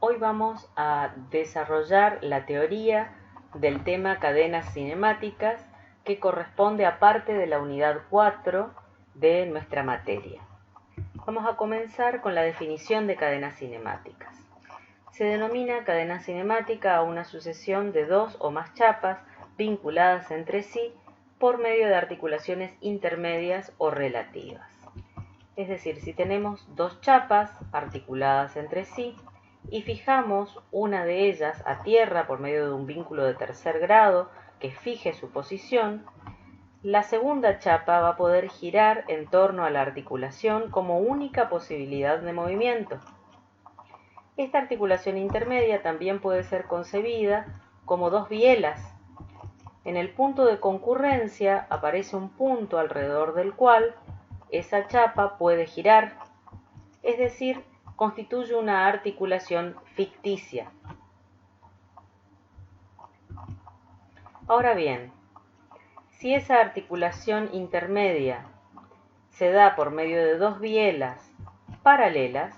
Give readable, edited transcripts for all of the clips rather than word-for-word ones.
Hoy vamos a desarrollar la teoría del tema cadenas cinemáticas que corresponde a parte de la unidad 4 de nuestra materia. Vamos a comenzar con la definición de cadenas cinemáticas. Se denomina cadena cinemática a una sucesión de dos o más chapas vinculadas entre sí por medio de articulaciones intermedias o relativas. Es decir, si tenemos dos chapas articuladas entre sí y fijamos una de ellas a tierra por medio de un vínculo de tercer grado que fije su posición, la segunda chapa va a poder girar en torno a la articulación como única posibilidad de movimiento. Esta articulación intermedia también puede ser concebida como dos bielas. En el punto de concurrencia aparece un punto alrededor del cual esa chapa puede girar, es decir, constituye una articulación ficticia. Ahora bien, si esa articulación intermedia se da por medio de dos bielas paralelas,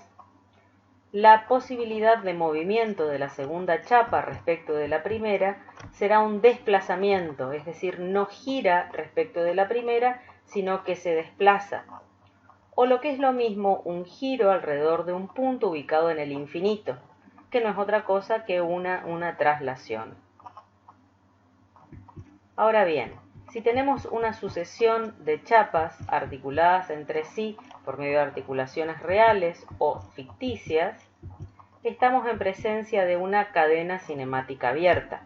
la posibilidad de movimiento de la segunda chapa respecto de la primera será un desplazamiento, es decir, no gira respecto de la primera, sino que se desplaza. O lo que es lo mismo, un giro alrededor de un punto ubicado en el infinito, que no es otra cosa que una traslación. Ahora bien, si tenemos una sucesión de chapas articuladas entre sí por medio de articulaciones reales o ficticias, estamos en presencia de una cadena cinemática abierta.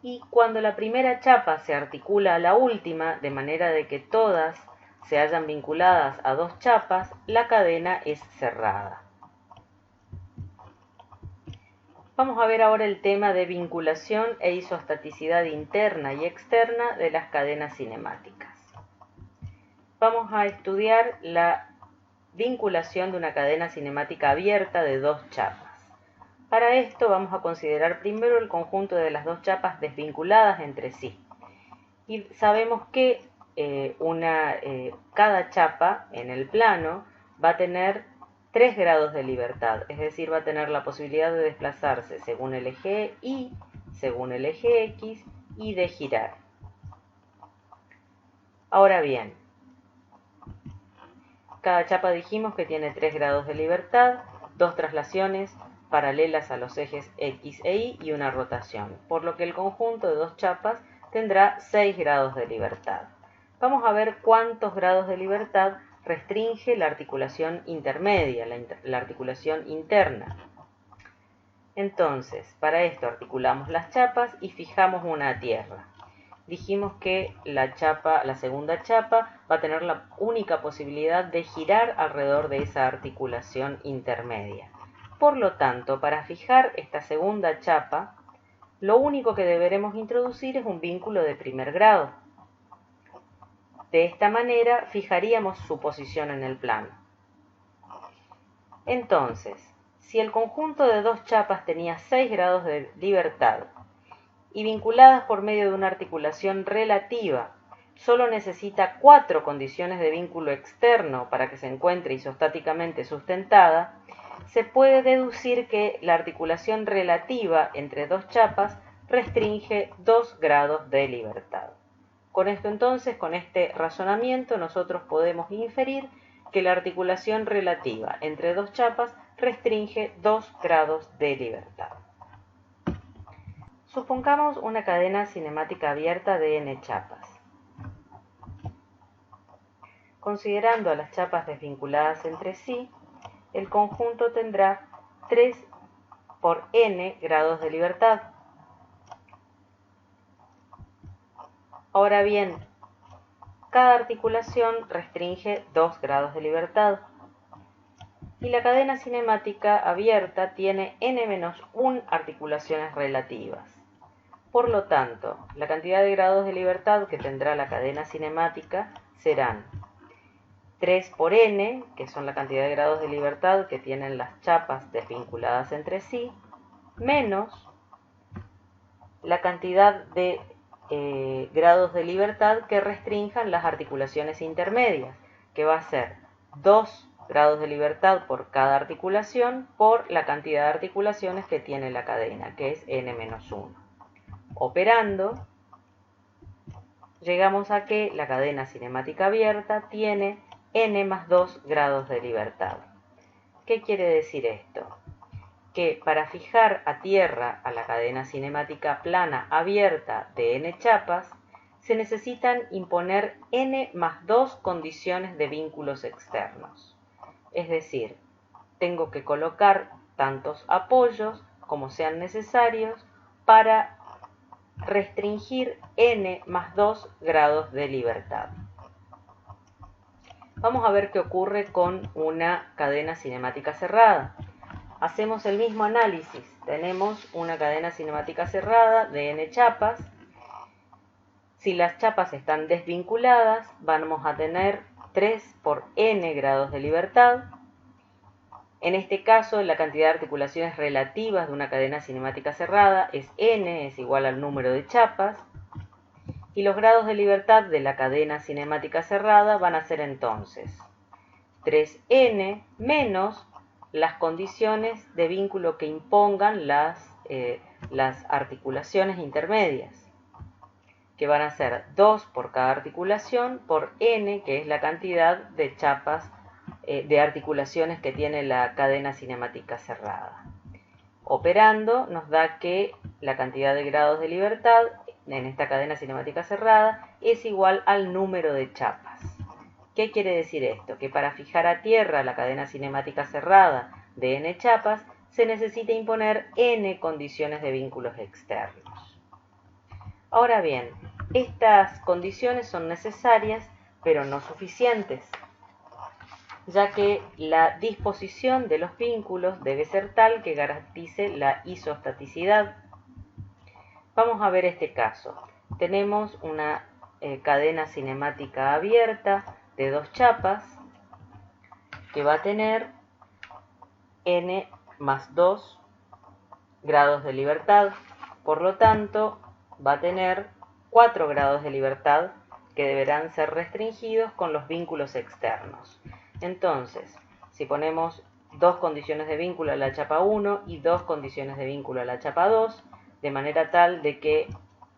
Y cuando la primera chapa se articula a la última, de manera de que todas se hallan vinculadas a dos chapas, la cadena es cerrada. Vamos a ver ahora el tema de vinculación e isostaticidad interna y externa de las cadenas cinemáticas. Vamos a estudiar la vinculación de una cadena cinemática abierta de dos chapas. Para esto vamos a considerar primero el conjunto de las dos chapas desvinculadas entre sí. Y sabemos que cada chapa en el plano va a tener 3 grados de libertad, es decir, va a tener la posibilidad de desplazarse según el eje Y, según el eje X y de girar. Ahora bien, cada chapa dijimos que tiene 3 grados de libertad, dos traslaciones paralelas a los ejes X e Y y una rotación, por lo que el conjunto de dos chapas tendrá 6 grados de libertad. Vamos a ver cuántos grados de libertad restringe la articulación intermedia, la articulación interna. Entonces, para esto articulamos las chapas y fijamos una a tierra. Dijimos que la segunda chapa va a tener la única posibilidad de girar alrededor de esa articulación intermedia. Por lo tanto, para fijar esta segunda chapa, lo único que deberemos introducir es un vínculo de primer grado. De esta manera fijaríamos su posición en el plano. Entonces, si el conjunto de dos chapas tenía 6 grados de libertad y vinculadas por medio de una articulación relativa, solo necesita 4 condiciones de vínculo externo para que se encuentre isostáticamente sustentada, se puede deducir que la articulación relativa entre dos chapas restringe 2 grados de libertad. Con esto entonces, con este razonamiento, nosotros podemos inferir que la articulación relativa entre dos chapas restringe 2 grados de libertad. Supongamos una cadena cinemática abierta de n chapas. Considerando a las chapas desvinculadas entre sí, el conjunto tendrá 3 por n grados de libertad. Ahora bien, cada articulación restringe 2 grados de libertad. Y la cadena cinemática abierta tiene n-1 articulaciones relativas. Por lo tanto, la cantidad de grados de libertad que tendrá la cadena cinemática serán 3 por n, que son la cantidad de grados de libertad que tienen las chapas desvinculadas entre sí, menos la cantidad de grados de libertad que restrinjan las articulaciones intermedias, que va a ser 2 grados de libertad por cada articulación por la cantidad de articulaciones que tiene la cadena, que es n-1. Operando, llegamos a que la cadena cinemática abierta tiene n más 2 grados de libertad. ¿Qué quiere decir esto? Que para fijar a tierra a la cadena cinemática plana abierta de n chapas, se necesitan imponer n más 2 condiciones de vínculos externos. Es decir, tengo que colocar tantos apoyos como sean necesarios para restringir n más 2 grados de libertad. Vamos a ver qué ocurre con una cadena cinemática cerrada. Hacemos el mismo análisis. Tenemos una cadena cinemática cerrada de n chapas. Si las chapas están desvinculadas, vamos a tener 3 por n grados de libertad. En este caso, la cantidad de articulaciones relativas de una cadena cinemática cerrada es n, es igual al número de chapas. Y los grados de libertad de la cadena cinemática cerrada van a ser entonces 3n menos las condiciones de vínculo que impongan las articulaciones intermedias, que van a ser 2 por cada articulación por n, que es la cantidad de chapas de articulaciones que tiene la cadena cinemática cerrada. Operando nos da que la cantidad de grados de libertad en esta cadena cinemática cerrada es igual al número de chapas. ¿Qué quiere decir esto? Que para fijar a tierra la cadena cinemática cerrada de n chapas se necesita imponer n condiciones de vínculos externos. Ahora bien, estas condiciones son necesarias pero no suficientes, ya que la disposición de los vínculos debe ser tal que garantice la isostaticidad. Vamos a ver este caso. Tenemos una cadena cinemática abierta de 2 chapas que va a tener n más 2 grados de libertad. Por lo tanto, va a tener 4 grados de libertad que deberán ser restringidos con los vínculos externos. Entonces, si ponemos 2 condiciones de vínculo a la chapa 1 y 2 condiciones de vínculo a la chapa 2, de manera tal de que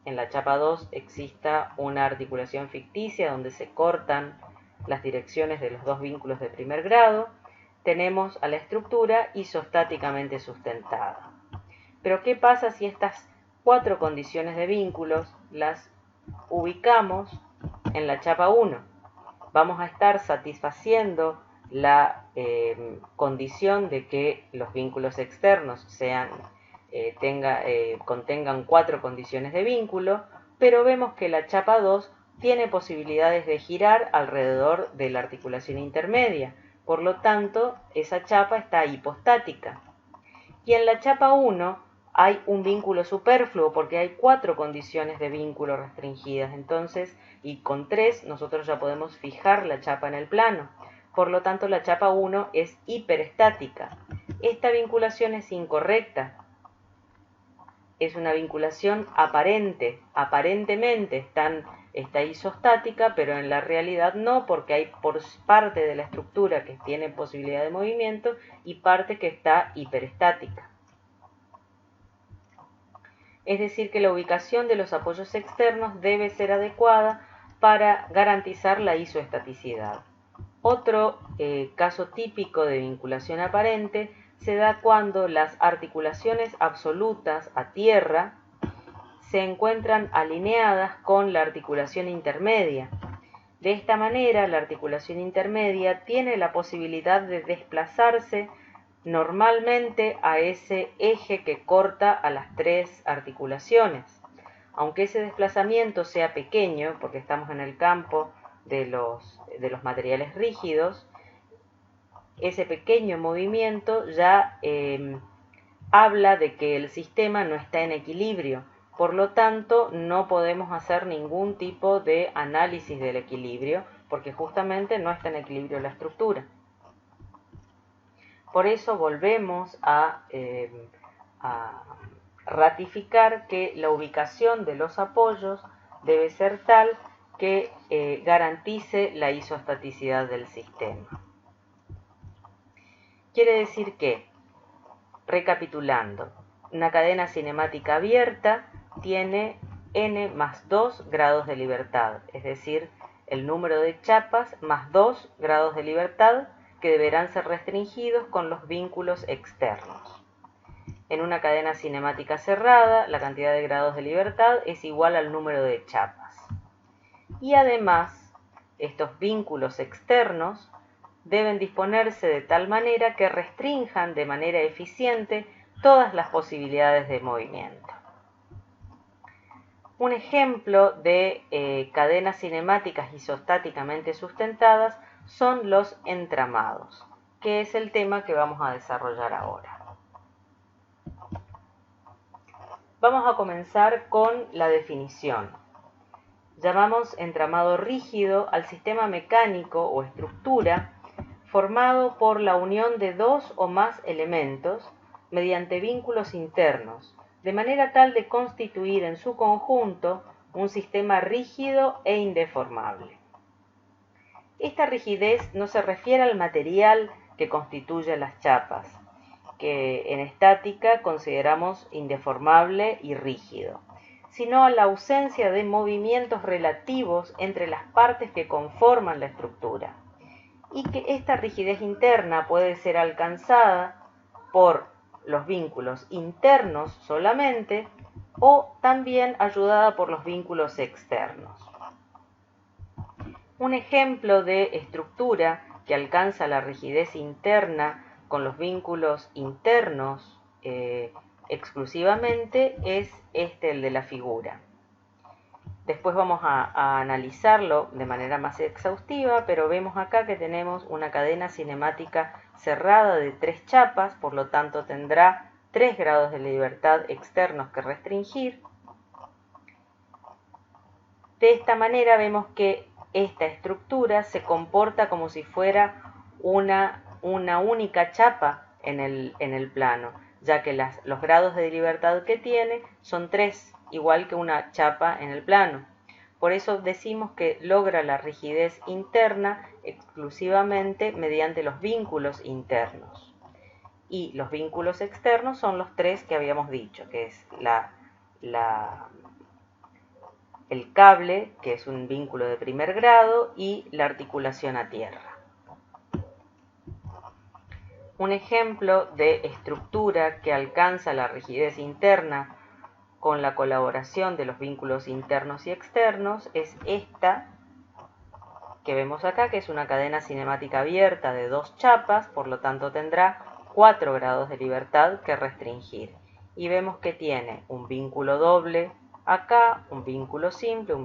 en la chapa 2 exista una articulación ficticia donde se cortan las direcciones de los dos vínculos de primer grado, tenemos a la estructura isostáticamente sustentada. Pero ¿qué pasa si estas 4 condiciones de vínculos las ubicamos en la chapa 1? Vamos a estar satisfaciendo la condición de que los vínculos externos contengan 4 condiciones de vínculo, pero vemos que la chapa 2 tiene posibilidades de girar alrededor de la articulación intermedia, por lo tanto esa chapa está hipostática. Y en la chapa 1 hay un vínculo superfluo porque hay 4 condiciones de vínculo restringidas, entonces, y con 3 nosotros ya podemos fijar la chapa en el plano. Por lo tanto, la chapa 1 es hiperestática. Esta vinculación es incorrecta. Es una vinculación aparente. Aparentemente está isostática, pero en la realidad no, porque hay por parte de la estructura que tiene posibilidad de movimiento y parte que está hiperestática. Es decir, que la ubicación de los apoyos externos debe ser adecuada para garantizar la isoestaticidad. Otro caso típico de vinculación aparente se da cuando las articulaciones absolutas a tierra se encuentran alineadas con la articulación intermedia. De esta manera, la articulación intermedia tiene la posibilidad de desplazarse normalmente a ese eje que corta a las 3 articulaciones. Aunque ese desplazamiento sea pequeño, porque estamos en el campo de los materiales rígidos, ese pequeño movimiento ya habla de que el sistema no está en equilibrio. Por lo tanto, no podemos hacer ningún tipo de análisis del equilibrio, porque justamente no está en equilibrio la estructura. Por eso volvemos a ratificar que la ubicación de los apoyos debe ser tal que garantice la isostaticidad del sistema. Quiere decir que, recapitulando, una cadena cinemática abierta tiene n más 2 grados de libertad, es decir, el número de chapas más 2 grados de libertad que deberán ser restringidos con los vínculos externos. En una cadena cinemática cerrada, la cantidad de grados de libertad es igual al número de chapas. Y además, estos vínculos externos deben disponerse de tal manera que restrinjan de manera eficiente todas las posibilidades de movimiento. Un ejemplo de cadenas cinemáticas isostáticamente sustentadas son los entramados, que es el tema que vamos a desarrollar ahora. Vamos a comenzar con la definición. Llamamos entramado rígido al sistema mecánico o estructura formado por la unión de dos o más elementos mediante vínculos internos, de manera tal de constituir en su conjunto un sistema rígido e indeformable. Esta rigidez no se refiere al material que constituye las chapas, que en estática consideramos indeformable y rígido, sino a la ausencia de movimientos relativos entre las partes que conforman la estructura, y que esta rigidez interna puede ser alcanzada por los vínculos internos solamente o también ayudada por los vínculos externos. Un ejemplo de estructura que alcanza la rigidez interna con los vínculos internos exclusivamente es el de la figura. Después vamos a analizarlo de manera más exhaustiva, pero vemos acá que tenemos una cadena cinemática cerrada de 3 chapas, por lo tanto tendrá 3 grados de libertad externos que restringir. De esta manera vemos que esta estructura se comporta como si fuera una única chapa en el plano, ya que los grados de libertad que tiene son 3, igual que una chapa en el plano. Por eso decimos que logra la rigidez interna exclusivamente mediante los vínculos internos. Y los vínculos externos son los 3 que habíamos dicho, que es el cable, que es un vínculo de primer grado, y la articulación a tierra. Un ejemplo de estructura que alcanza la rigidez interna con la colaboración de los vínculos internos y externos es esta que vemos acá, que es una cadena cinemática abierta de 2 chapas, por lo tanto tendrá 4 grados de libertad que restringir. Y vemos que tiene un vínculo doble acá, un vínculo simple,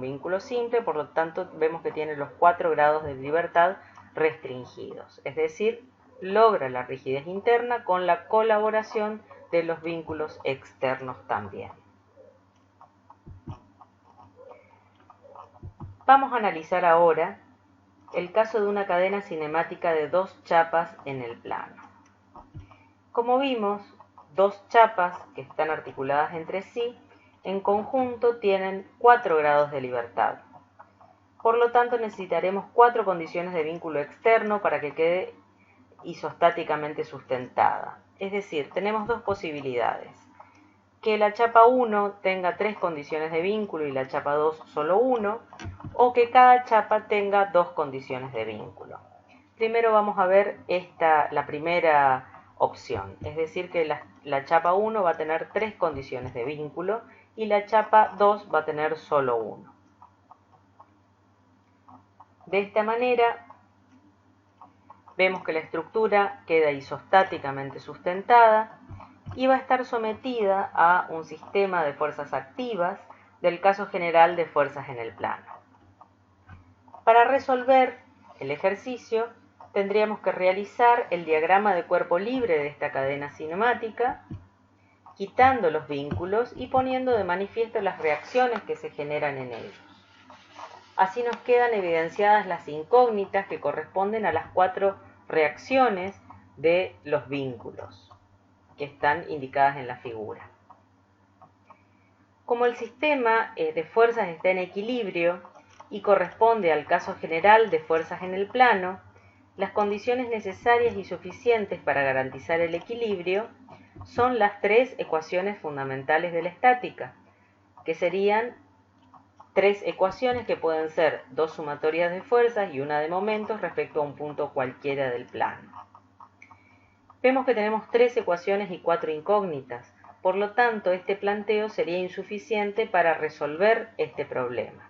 por lo tanto vemos que tiene los 4 grados de libertad restringidos. Es decir, logra la rigidez interna con la colaboración de los vínculos externos también. Vamos a analizar ahora el caso de una cadena cinemática de 2 chapas en el plano. Como vimos, 2 chapas que están articuladas entre sí, en conjunto tienen 4 grados de libertad. Por lo tanto, necesitaremos 4 condiciones de vínculo externo para que quede isostáticamente sustentada. Es decir, tenemos 2 posibilidades. Que la chapa 1 tenga 3 condiciones de vínculo y la chapa 2 solo 1, o que cada chapa tenga 2 condiciones de vínculo. Primero vamos a ver la primera opción, es decir que la chapa 1 va a tener 3 condiciones de vínculo y la chapa 2 va a tener solo 1. De esta manera vemos que la estructura queda isostáticamente sustentada y va a estar sometida a un sistema de fuerzas activas del caso general de fuerzas en el plano. Para resolver el ejercicio tendríamos que realizar el diagrama de cuerpo libre de esta cadena cinemática, quitando los vínculos y poniendo de manifiesto las reacciones que se generan en ellos. Así nos quedan evidenciadas las incógnitas que corresponden a las 4 reacciones de los vínculos que están indicadas en la figura. Como el sistema de fuerzas está en equilibrio y corresponde al caso general de fuerzas en el plano, las condiciones necesarias y suficientes para garantizar el equilibrio son las tres ecuaciones fundamentales de la estática, que serían tres ecuaciones que pueden ser dos sumatorias de fuerzas y una de momentos respecto a un punto cualquiera del plano. Vemos que tenemos tres ecuaciones y cuatro incógnitas, por lo tanto este planteo sería insuficiente para resolver este problema.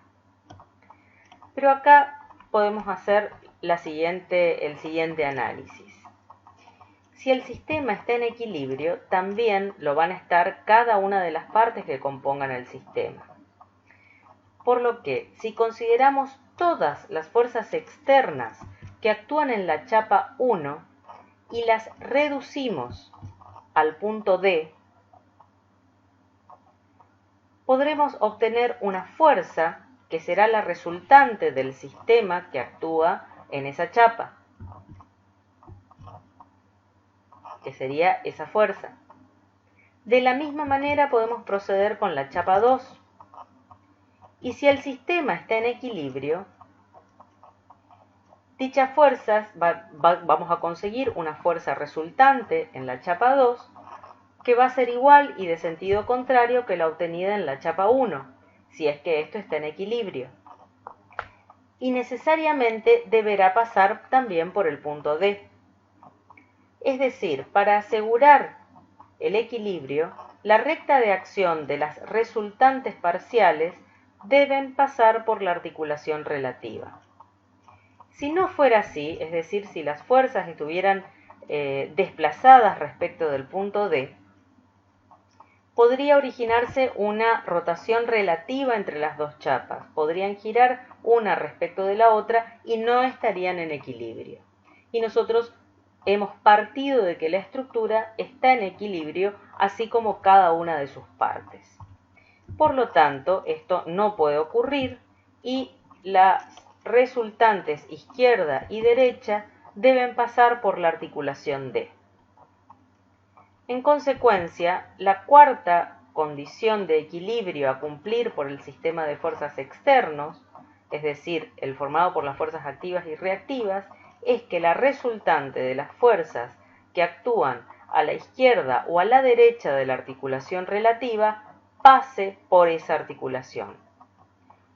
Pero acá podemos hacer el siguiente análisis. Si el sistema está en equilibrio, también lo van a estar cada una de las partes que compongan el sistema. Por lo que, si consideramos todas las fuerzas externas que actúan en la chapa 1 y las reducimos al punto D, podremos obtener una fuerza que será la resultante del sistema que actúa en esa chapa, que sería esa fuerza. De la misma manera podemos proceder con la chapa 2. Y si el sistema está en equilibrio, dichas fuerzas vamos a conseguir una fuerza resultante en la chapa 2 que va a ser igual y de sentido contrario que la obtenida en la chapa 1, si es que esto está en equilibrio. Y necesariamente deberá pasar también por el punto D. Es decir, para asegurar el equilibrio, la recta de acción de las resultantes parciales deben pasar por la articulación relativa. Si no fuera así, es decir, si las fuerzas estuvieran desplazadas respecto del punto D, podría originarse una rotación relativa entre las dos chapas, podrían girar una respecto de la otra y no estarían en equilibrio. Y nosotros hemos partido de que la estructura está en equilibrio, así como cada una de sus partes. Por lo tanto, esto no puede ocurrir y las resultantes izquierda y derecha deben pasar por la articulación D. En consecuencia, la cuarta condición de equilibrio a cumplir por el sistema de fuerzas externos, es decir, el formado por las fuerzas activas y reactivas, es que la resultante de las fuerzas que actúan a la izquierda o a la derecha de la articulación relativa pase por esa articulación.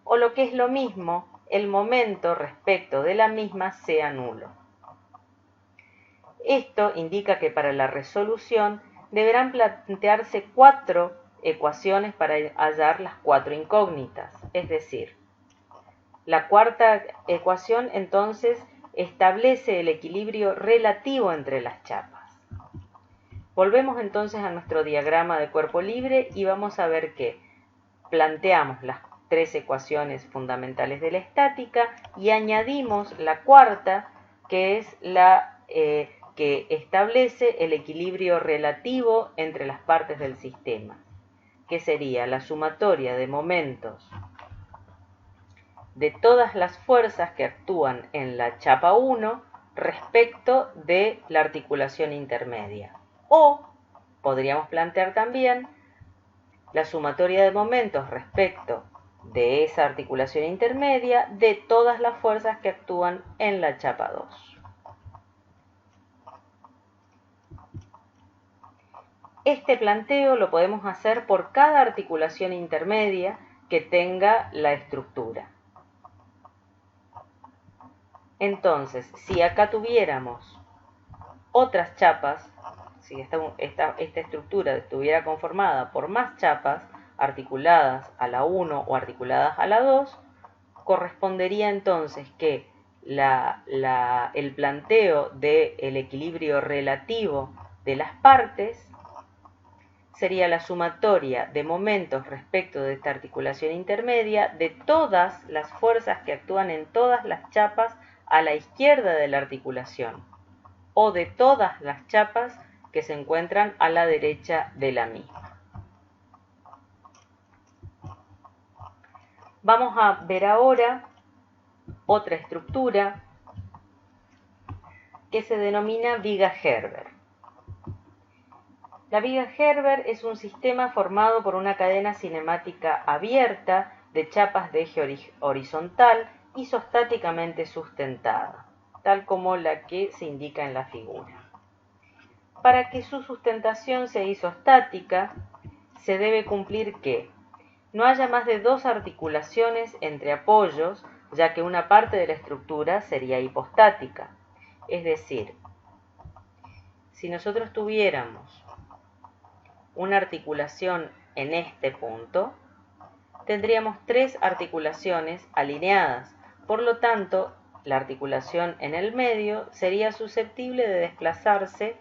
O lo que es lo mismo, el momento respecto de la misma sea nulo. Esto indica que para la resolución deberán plantearse cuatro ecuaciones para hallar las cuatro incógnitas. Es decir, la cuarta ecuación entonces establece el equilibrio relativo entre las chapas. Volvemos entonces a nuestro diagrama de cuerpo libre y vamos a ver que planteamos las tres ecuaciones fundamentales de la estática y añadimos la cuarta, que es la que establece el equilibrio relativo entre las partes del sistema, que sería la sumatoria de momentos de todas las fuerzas que actúan en la chapa 1 respecto de la articulación intermedia. O podríamos plantear también la sumatoria de momentos respecto de esa articulación intermedia de todas las fuerzas que actúan en la chapa 2. Este planteo lo podemos hacer por cada articulación intermedia que tenga la estructura. Entonces, si acá tuviéramos otras chapas, si esta estructura estuviera conformada por más chapas articuladas a la 1 o articuladas a la 2, correspondería entonces que el planteo del equilibrio relativo de las partes sería la sumatoria de momentos respecto de esta articulación intermedia de todas las fuerzas que actúan en todas las chapas a la izquierda de la articulación o de todas las chapas que se encuentran a la derecha de la misma. Vamos a ver ahora otra estructura que se denomina viga Gerber. La viga Gerber es un sistema formado por una cadena cinemática abierta de chapas de eje horizontal isostáticamente sustentada. tal como la que se indica en la figura. Para que su sustentación sea isostática, se debe cumplir que no haya más de dos articulaciones entre apoyos, ya que una parte de la estructura sería hipostática. Es decir, si nosotros tuviéramos una articulación en este punto, tendríamos tres articulaciones alineadas. Por lo tanto, la articulación en el medio sería susceptible de desplazarse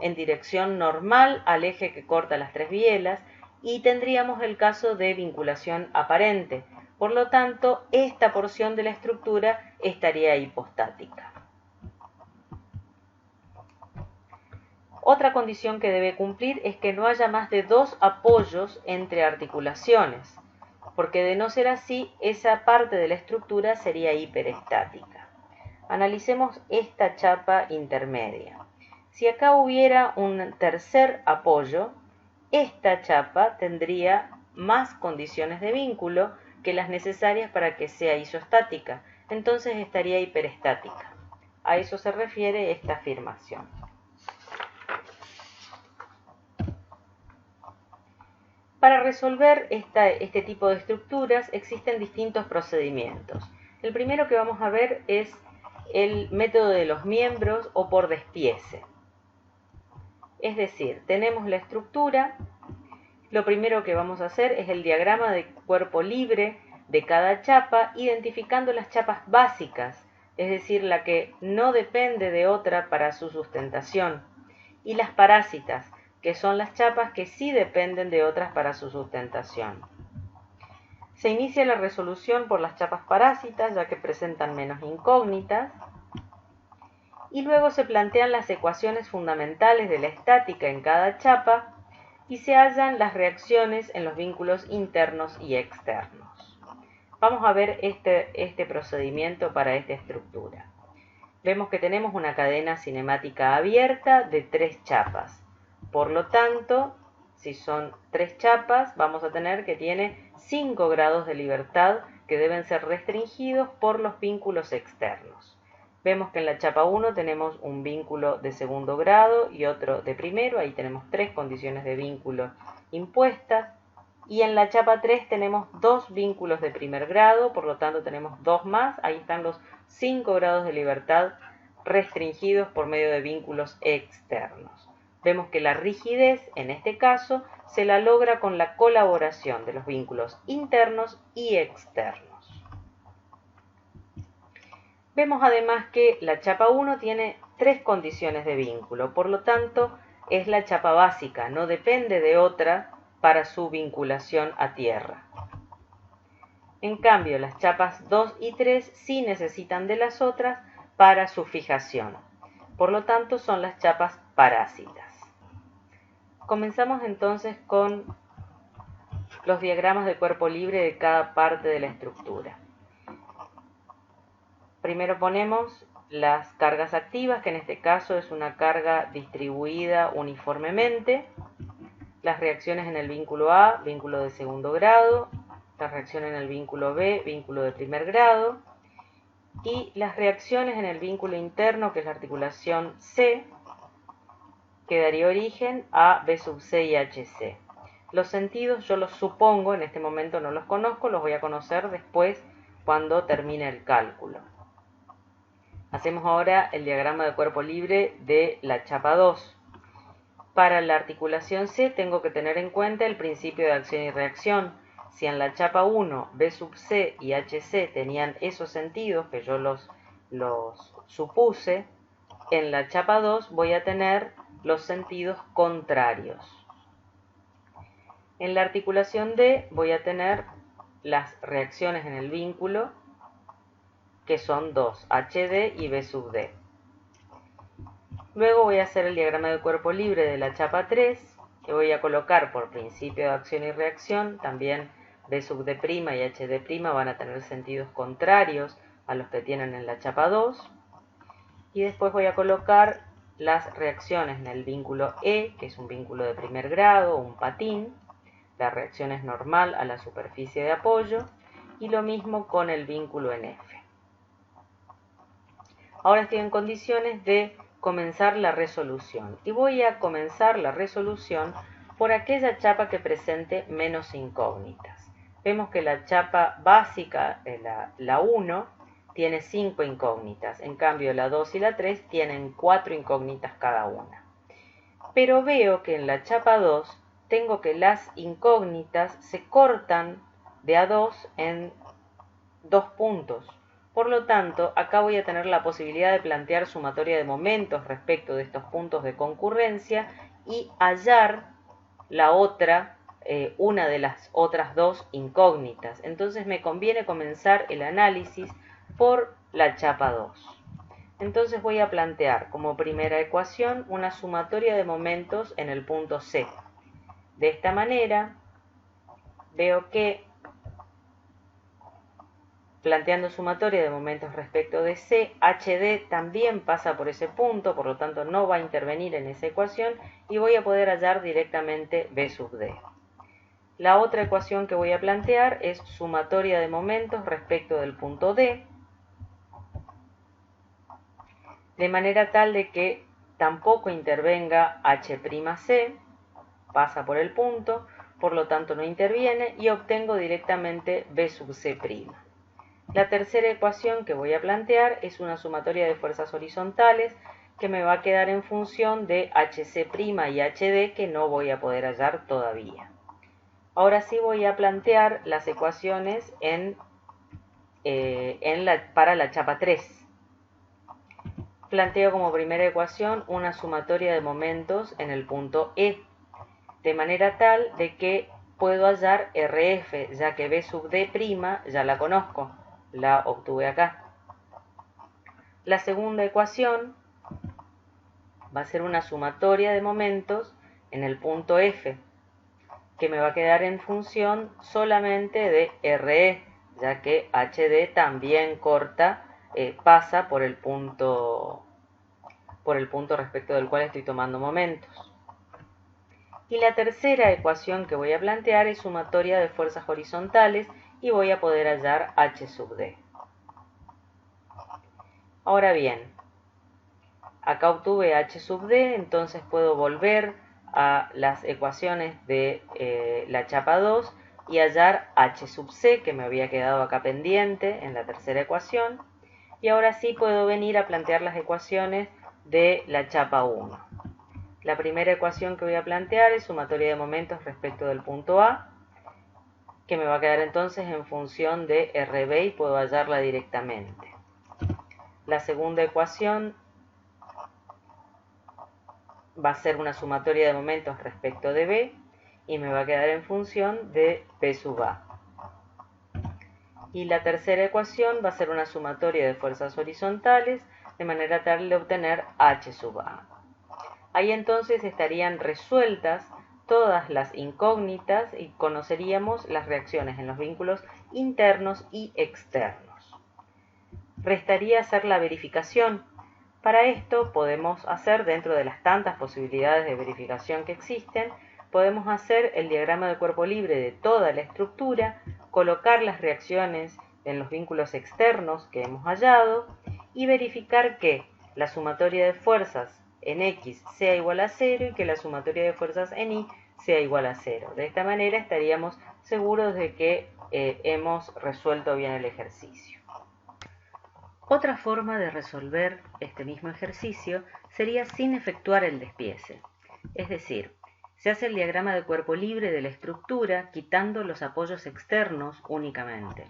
en dirección normal al eje que corta las tres bielas y tendríamos el caso de vinculación aparente. Por lo tanto, esta porción de la estructura estaría hipostática. Otra condición que debe cumplir es que no haya más de dos apoyos entre articulaciones, porque de no ser así, esa parte de la estructura sería hiperestática. Analicemos esta chapa intermedia. Si acá hubiera un tercer apoyo, esta chapa tendría más condiciones de vínculo que las necesarias para que sea isostática, entonces estaría hiperestática. A eso se refiere esta afirmación. Para resolver este tipo de estructuras existen distintos procedimientos. El primero que vamos a ver es el método de los miembros o por despiece. Es decir, tenemos la estructura, lo primero que vamos a hacer es el diagrama de cuerpo libre de cada chapa, identificando las chapas básicas, es decir, la que no depende de otra para su sustentación, y las parásitas, que son las chapas que sí dependen de otras para su sustentación. Se inicia la resolución por las chapas parásitas, ya que presentan menos incógnitas, y luego se plantean las ecuaciones fundamentales de la estática en cada chapa y se hallan las reacciones en los vínculos internos y externos. Vamos a ver este procedimiento para esta estructura. Vemos que tenemos una cadena cinemática abierta de 3 chapas. Por lo tanto, si son 3 chapas, vamos a tener que tiene 5 grados de libertad que deben ser restringidos por los vínculos externos. Vemos que en la chapa 1 tenemos un vínculo de segundo grado y otro de primero, ahí tenemos 3 condiciones de vínculo impuestas, y en la chapa 3 tenemos 2 vínculos de primer grado, por lo tanto tenemos 2 más, ahí están los 5 grados de libertad restringidos por medio de vínculos externos. Vemos que la rigidez, en este caso, se la logra con la colaboración de los vínculos internos y externos. Vemos además que la chapa 1 tiene 3 condiciones de vínculo, por lo tanto es la chapa básica, no depende de otra para su vinculación a tierra. En cambio, las chapas 2 y 3 sí necesitan de las otras para su fijación, por lo tanto son las chapas parásitas. Comenzamos entonces con los diagramas de cuerpo libre de cada parte de la estructura. Primero ponemos las cargas activas, que en este caso es una carga distribuida uniformemente, las reacciones en el vínculo A, vínculo de segundo grado, las reacciones en el vínculo B, vínculo de primer grado, y las reacciones en el vínculo interno, que es la articulación C, que daría origen a B sub C y HC. Los sentidos yo los supongo, en este momento no los conozco, los voy a conocer después cuando termine el cálculo. Hacemos ahora el diagrama de cuerpo libre de la chapa 2. Para la articulación C tengo que tener en cuenta el principio de acción y reacción. Si en la chapa 1 B sub C y HC tenían esos sentidos que yo los supuse, en la chapa 2 voy a tener los sentidos contrarios. En la articulación D voy a tener las reacciones en el vínculo, que son 2, HD y B sub D. Luego voy a hacer el diagrama de cuerpo libre de la chapa 3, que voy a colocar por principio de acción y reacción. También B sub D' y HD' van a tener sentidos contrarios a los que tienen en la chapa 2. Y después voy a colocar las reacciones en el vínculo E, que es un vínculo de primer grado, un patín. La reacción es normal a la superficie de apoyo. Y lo mismo con el vínculo en F. Ahora estoy en condiciones de comenzar la resolución. Y voy a comenzar la resolución por aquella chapa que presente menos incógnitas. Vemos que la chapa básica, la 1, tiene 5 incógnitas. En cambio, la 2 y la 3 tienen 4 incógnitas cada una. Pero veo que en la chapa 2 tengo que las incógnitas se cortan de a 2 en 2 puntos. Por lo tanto, acá voy a tener la posibilidad de plantear sumatoria de momentos respecto de estos puntos de concurrencia y hallar la otra, una de las otras dos incógnitas. Entonces me conviene comenzar el análisis por la chapa 2. Entonces voy a plantear como primera ecuación una sumatoria de momentos en el punto C. De esta manera veo que planteando sumatoria de momentos respecto de C, HD también pasa por ese punto, por lo tanto no va a intervenir en esa ecuación y voy a poder hallar directamente B sub D. La otra ecuación que voy a plantear es sumatoria de momentos respecto del punto D, de manera tal de que tampoco intervenga H'C, pasa por el punto, por lo tanto no interviene y obtengo directamente B sub C'. La tercera ecuación que voy a plantear es una sumatoria de fuerzas horizontales que me va a quedar en función de Hc' y Hd que no voy a poder hallar todavía. Ahora sí voy a plantear las ecuaciones para la chapa 3. Planteo como primera ecuación una sumatoria de momentos en el punto E, de manera tal de que puedo hallar RF, ya que B sub D' ya la conozco, la obtuve acá. La segunda ecuación va a ser una sumatoria de momentos en el punto F, que me va a quedar en función solamente de RE, ya que HD también corta, pasa por el punto respecto del cual estoy tomando momentos. Y la tercera ecuación que voy a plantear es sumatoria de fuerzas horizontales y voy a poder hallar H sub D. Ahora bien, acá obtuve H sub D, entonces puedo volver a las ecuaciones de la chapa 2 y hallar H sub C, que me había quedado acá pendiente en la tercera ecuación. Y ahora sí puedo venir a plantear las ecuaciones de la chapa 1. La primera ecuación que voy a plantear es sumatoria de momentos respecto del punto A, que me va a quedar entonces en función de RB y puedo hallarla directamente. La segunda ecuación va a ser una sumatoria de momentos respecto de B y me va a quedar en función de B sub A. Y la tercera ecuación va a ser una sumatoria de fuerzas horizontales de manera tal de obtener H sub A. Ahí entonces estarían resueltas todas las incógnitas y conoceríamos las reacciones en los vínculos internos y externos. Restaría hacer la verificación. Para esto podemos hacer, dentro de las tantas posibilidades de verificación que existen, podemos hacer el diagrama de cuerpo libre de toda la estructura, colocar las reacciones en los vínculos externos que hemos hallado y verificar que la sumatoria de fuerzas en X sea igual a 0 y que la sumatoria de fuerzas en Y sea igual a 0. De esta manera estaríamos seguros de que hemos resuelto bien el ejercicio. Otra forma de resolver este mismo ejercicio sería sin efectuar el despiece. Es decir, se hace el diagrama de cuerpo libre de la estructura quitando los apoyos externos únicamente.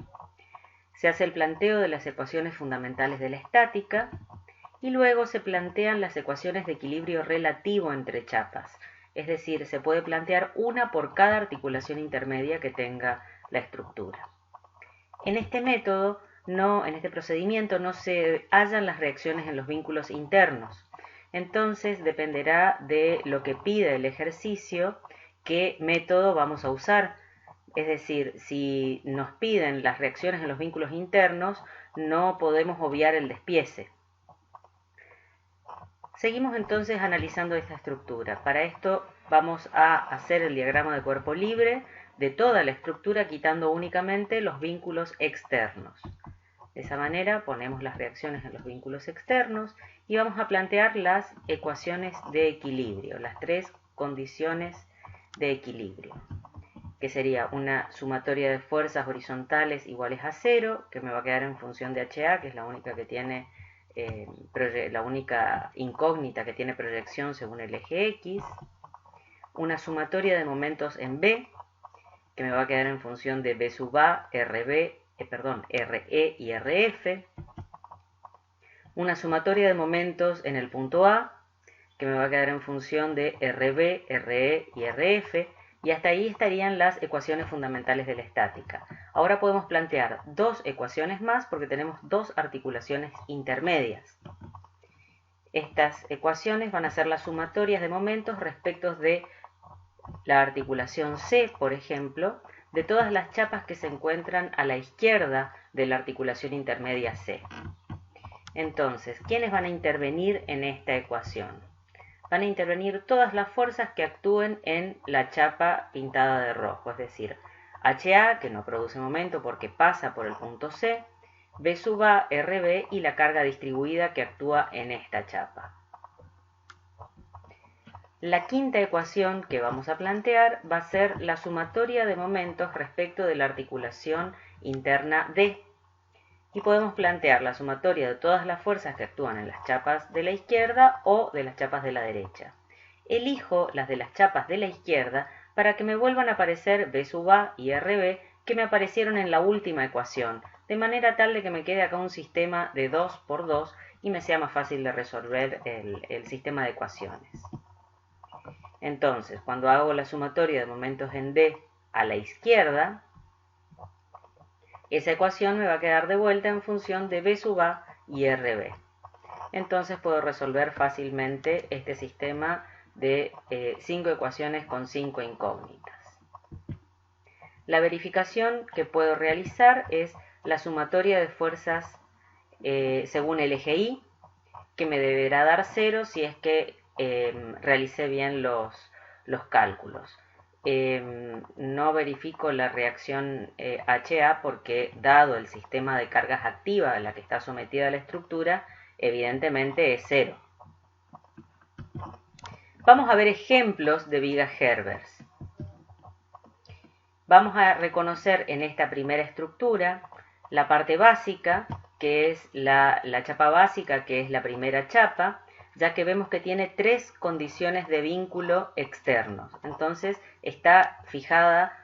Se hace el planteo de las ecuaciones fundamentales de la estática y luego se plantean las ecuaciones de equilibrio relativo entre chapas. Es decir, se puede plantear una por cada articulación intermedia que tenga la estructura. En este método, en este procedimiento no se hallan las reacciones en los vínculos internos. Entonces dependerá de lo que pida el ejercicio qué método vamos a usar. Es decir, si nos piden las reacciones en los vínculos internos, no podemos obviar el despiece. Seguimos entonces analizando esta estructura. Para esto vamos a hacer el diagrama de cuerpo libre de toda la estructura quitando únicamente los vínculos externos. De esa manera ponemos las reacciones en los vínculos externos y vamos a plantear las ecuaciones de equilibrio, las tres condiciones de equilibrio, que sería una sumatoria de fuerzas horizontales iguales a 0, que me va a quedar en función de HA, que es la única que tiene la única incógnita que tiene proyección según el eje X, una sumatoria de momentos en B, que me va a quedar en función de B sub A, RE y RF, una sumatoria de momentos en el punto A, que me va a quedar en función de RB, RE y RF, y hasta ahí estarían las ecuaciones fundamentales de la estática. Ahora podemos plantear dos ecuaciones más porque tenemos dos articulaciones intermedias. Estas ecuaciones van a ser las sumatorias de momentos respecto de la articulación C, por ejemplo, de todas las chapas que se encuentran a la izquierda de la articulación intermedia C. Entonces, ¿quiénes van a intervenir en esta ecuación? Van a intervenir todas las fuerzas que actúen en la chapa pintada de rojo, es decir, HA, que no produce momento porque pasa por el punto C, B sub A, RB y la carga distribuida que actúa en esta chapa. La quinta ecuación que vamos a plantear va a ser la sumatoria de momentos respecto de la articulación interna D. Y podemos plantear la sumatoria de todas las fuerzas que actúan en las chapas de la izquierda o de las chapas de la derecha. Elijo las de las chapas de la izquierda para que me vuelvan a aparecer B sub A y RB que me aparecieron en la última ecuación, de manera tal de que me quede acá un sistema de 2 por 2 y me sea más fácil de resolver el sistema de ecuaciones. Entonces, cuando hago la sumatoria de momentos en D a la izquierda, esa ecuación me va a quedar de vuelta en función de B sub A y RB. Entonces puedo resolver fácilmente este sistema de 5 ecuaciones con 5 incógnitas. La verificación que puedo realizar es la sumatoria de fuerzas según el eje Y, que me deberá dar 0 si es que realicé bien los cálculos. No verifico la reacción HA porque, dado el sistema de cargas activa a la que está sometida la estructura, evidentemente es 0. Vamos a ver ejemplos de vigas Herbers. Vamos a reconocer en esta primera estructura la parte básica, que es la chapa básica, que es la primera chapa, ya que vemos que tiene tres condiciones de vínculo externos. Entonces está fijada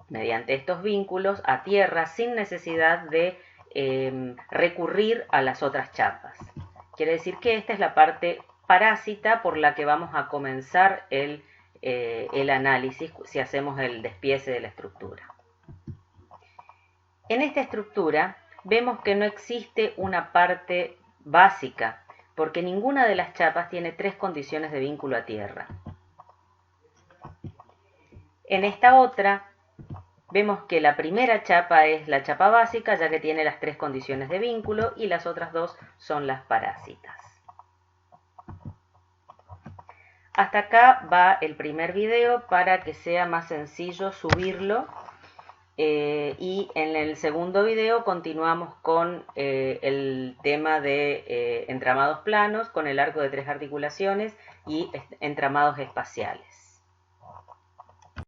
mediante estos vínculos a tierra sin necesidad de recurrir a las otras chapas. Quiere decir que esta es la parte parásita por la que vamos a comenzar el análisis si hacemos el despiece de la estructura. En esta estructura vemos que no existe una parte básica, porque ninguna de las chapas tiene tres condiciones de vínculo a tierra. En esta otra vemos que la primera chapa es la chapa básica, ya que tiene las tres condiciones de vínculo, y las otras dos son las parásitas. Hasta acá va el primer video para que sea más sencillo subirlo. Y en el segundo video continuamos con el tema de entramados planos con el arco de tres articulaciones y entramados espaciales.